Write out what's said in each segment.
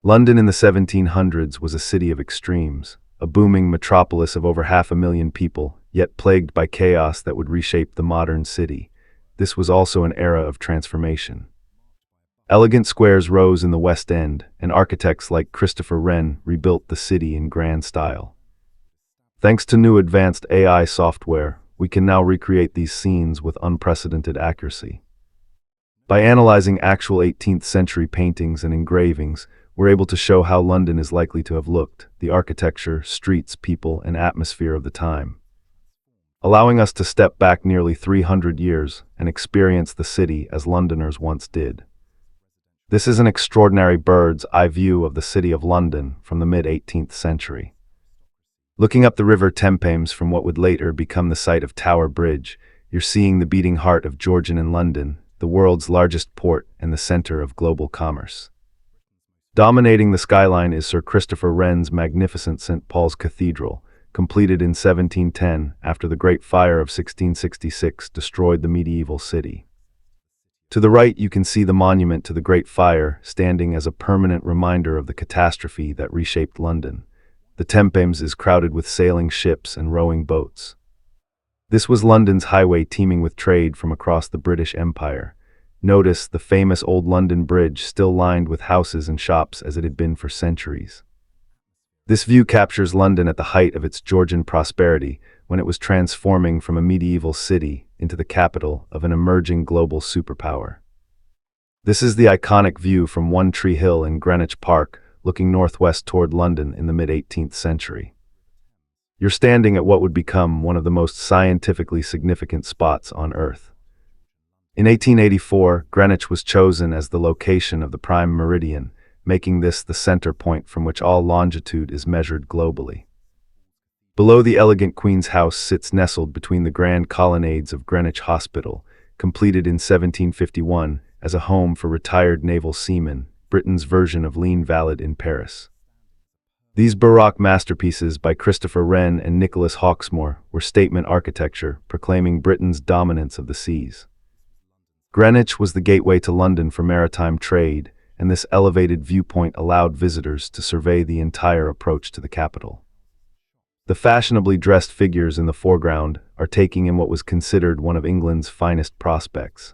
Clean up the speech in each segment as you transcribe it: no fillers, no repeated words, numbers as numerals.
London in the 1700s was a city of extremes, a booming metropolis of over 500,000 people, yet plagued by chaos that would reshape the modern city. This was also an era of transformation. Elegant squares rose in the West End, and architects like Christopher Wren rebuilt the city in grand style. Thanks to new advanced AI software, we can now recreate these scenes with unprecedented accuracy. By analyzing actual 18th century paintings and engravings, we're able to show how London is likely to have looked, the architecture, streets, people, and atmosphere of the time, allowing us to step back nearly 300 years and experience the city as Londoners once did. This is an extraordinary bird's-eye view of the city of London from the mid-18th century. Looking up the River Thames from what would later become the site of Tower Bridge, you're seeing the beating heart of Georgian in London, the world's largest port and the center of global commerce. Dominating the skyline is Sir Christopher Wren's magnificent St. Paul's Cathedral, completed in 1710 after the Great Fire of 1666 destroyed the medieval city. To the right, you can see the monument to the Great Fire, standing as a permanent reminder of the catastrophe that reshaped London. The Thames is crowded with sailing ships and rowing boats. This was London's highway teeming with trade from across the British Empire. Notice the famous Old London Bridge still lined with houses and shops as it had been for centuries. This view captures London at the height of its Georgian prosperity, when it was transforming from a medieval city into the capital of an emerging global superpower. This is the iconic view from One Tree Hill in Greenwich Park, looking northwest toward London in the mid-18th century. You're standing at what would become one of the most scientifically significant spots on Earth. In 1884, Greenwich was chosen as the location of the prime meridian, making this the center point from which all longitude is measured globally. Below the elegant Queen's House sits nestled between the grand colonnades of Greenwich Hospital, completed in 1751 as a home for retired naval seamen, Britain's version of Lean Valid in Paris. These Baroque masterpieces by Christopher Wren and Nicholas Hawksmoor were statement architecture, proclaiming Britain's dominance of the seas. Greenwich was the gateway to London for maritime trade, and this elevated viewpoint allowed visitors to survey the entire approach to the capital. The fashionably dressed figures in the foreground are taking in what was considered one of England's finest prospects.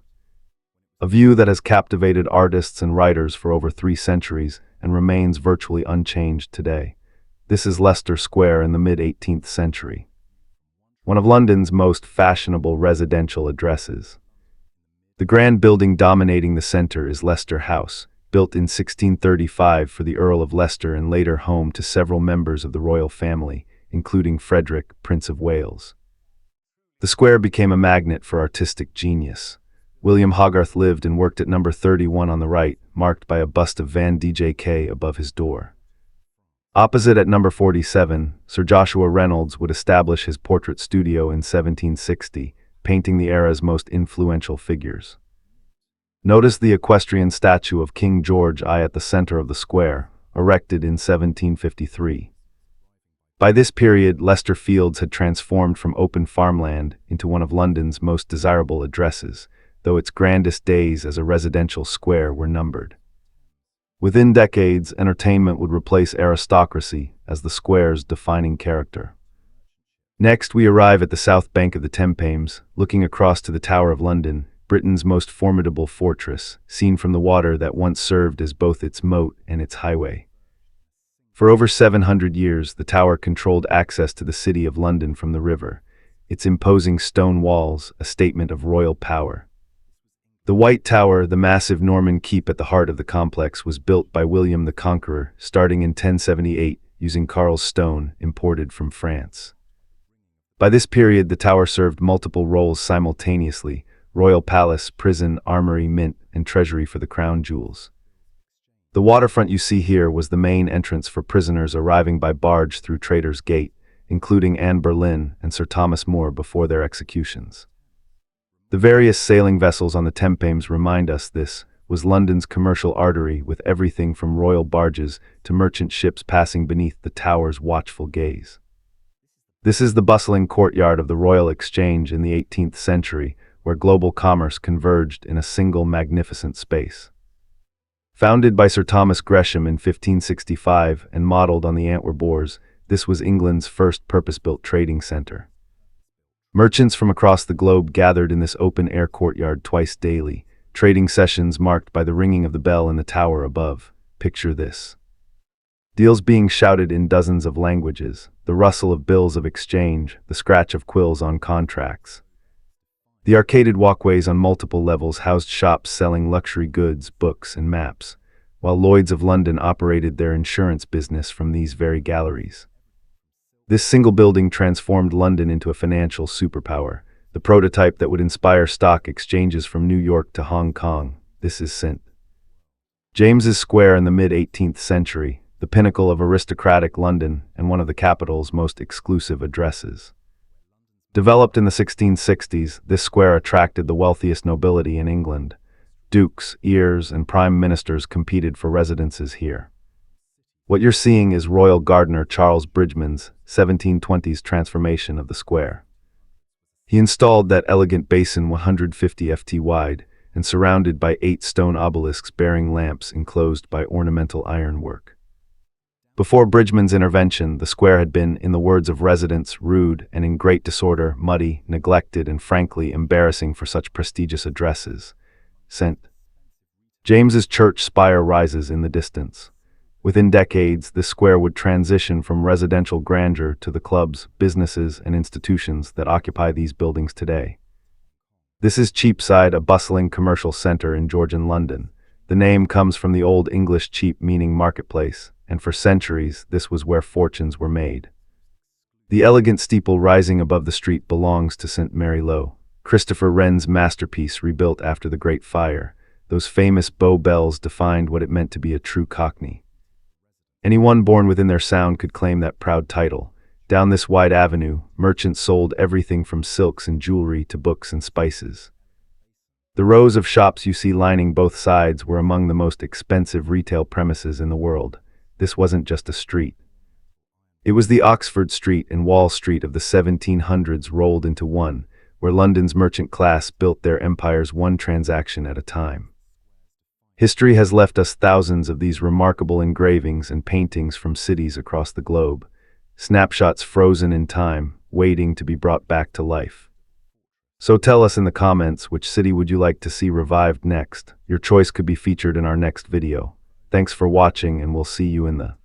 A view that has captivated artists and writers for over 3 centuries and remains virtually unchanged today. This is Leicester Square in the mid-18th century, one of London's most fashionable residential addresses. The grand building dominating the center is Leicester House, built in 1635 for the Earl of Leicester and later home to several members of the royal family, including Frederick, Prince of Wales. The square became a magnet for artistic genius. William Hogarth lived and worked at number 31 on the right, marked by a bust of Van Dijk above his door. Opposite at number 47, Sir Joshua Reynolds would establish his portrait studio in 1760, painting the era's most influential figures. Notice the equestrian statue of King George I at the center of the square, erected in 1753. By this period, Leicester Fields had transformed from open farmland into one of London's most desirable addresses, though its grandest days as a residential square were numbered. Within decades, entertainment would replace aristocracy as the square's defining character. Next, we arrive at the south bank of the Thames, looking across to the Tower of London, Britain's most formidable fortress, seen from the water that once served as both its moat and its highway. For over 700 years, the tower controlled access to the city of London from the river, its imposing stone walls a statement of royal power. The White Tower, the massive Norman keep at the heart of the complex, was built by William the Conqueror, starting in 1078, using Carl's stone imported from France. By this period, the tower served multiple roles simultaneously: royal palace, prison, armory, mint, and treasury for the crown jewels. The waterfront you see here was the main entrance for prisoners arriving by barge through Traitor's Gate, including Anne Boleyn and Sir Thomas More before their executions. The various sailing vessels on the Thames remind us this was London's commercial artery, with everything from royal barges to merchant ships passing beneath the tower's watchful gaze. This is the bustling courtyard of the Royal Exchange in the 18th century, where global commerce converged in a single magnificent space. Founded by Sir Thomas Gresham in 1565 and modeled on the Antwerp boars, this was England's first purpose-built trading center. Merchants from across the globe gathered in this open-air courtyard twice daily, trading sessions marked by the ringing of the bell in the tower above. Picture this. Deals being shouted in dozens of languages, the rustle of bills of exchange, the scratch of quills on contracts. The arcaded walkways on multiple levels housed shops selling luxury goods, books, and maps, while Lloyd's of London operated their insurance business from these very galleries. This single building transformed London into a financial superpower, the prototype that would inspire stock exchanges from New York to Hong Kong. This is St. James's Square in the mid-18th century, the pinnacle of aristocratic London and one of the capital's most exclusive addresses. Developed in the 1660s, this square attracted the wealthiest nobility in England. Dukes, earls, and prime ministers competed for residences here. What you're seeing is royal gardener Charles Bridgeman's 1720s transformation of the square. He installed that elegant basin 150 ft wide and surrounded by 8 stone obelisks bearing lamps enclosed by ornamental ironwork. Before Bridgeman's intervention, the square had been, in the words of residents, rude and in great disorder, muddy, neglected, and frankly embarrassing for such prestigious addresses. St. James's church spire rises in the distance. Within decades, this square would transition from residential grandeur to the clubs, businesses, and institutions that occupy these buildings today. This is Cheapside, a bustling commercial center in Georgian London. The name comes from the Old English cheap meaning marketplace, and for centuries this was where fortunes were made. The elegant steeple rising above the street belongs to St. Mary Low, Christopher Wren's masterpiece rebuilt after the Great Fire. Those famous bow bells defined what it meant to be a true Cockney. Anyone born within their sound could claim that proud title. Down this wide avenue, merchants sold everything from silks and jewelry to books and spices. The rows of shops you see lining both sides were among the most expensive retail premises in the world. This wasn't just a street. It was the Oxford Street and Wall Street of the 1700s rolled into one, where London's merchant class built their empires one transaction at a time. History has left us thousands of these remarkable engravings and paintings from cities across the globe, snapshots frozen in time, waiting to be brought back to life. So tell us in the comments, which city would you like to see revived next? Your choice could be featured in our next video. Thanks for watching, and we'll see you in the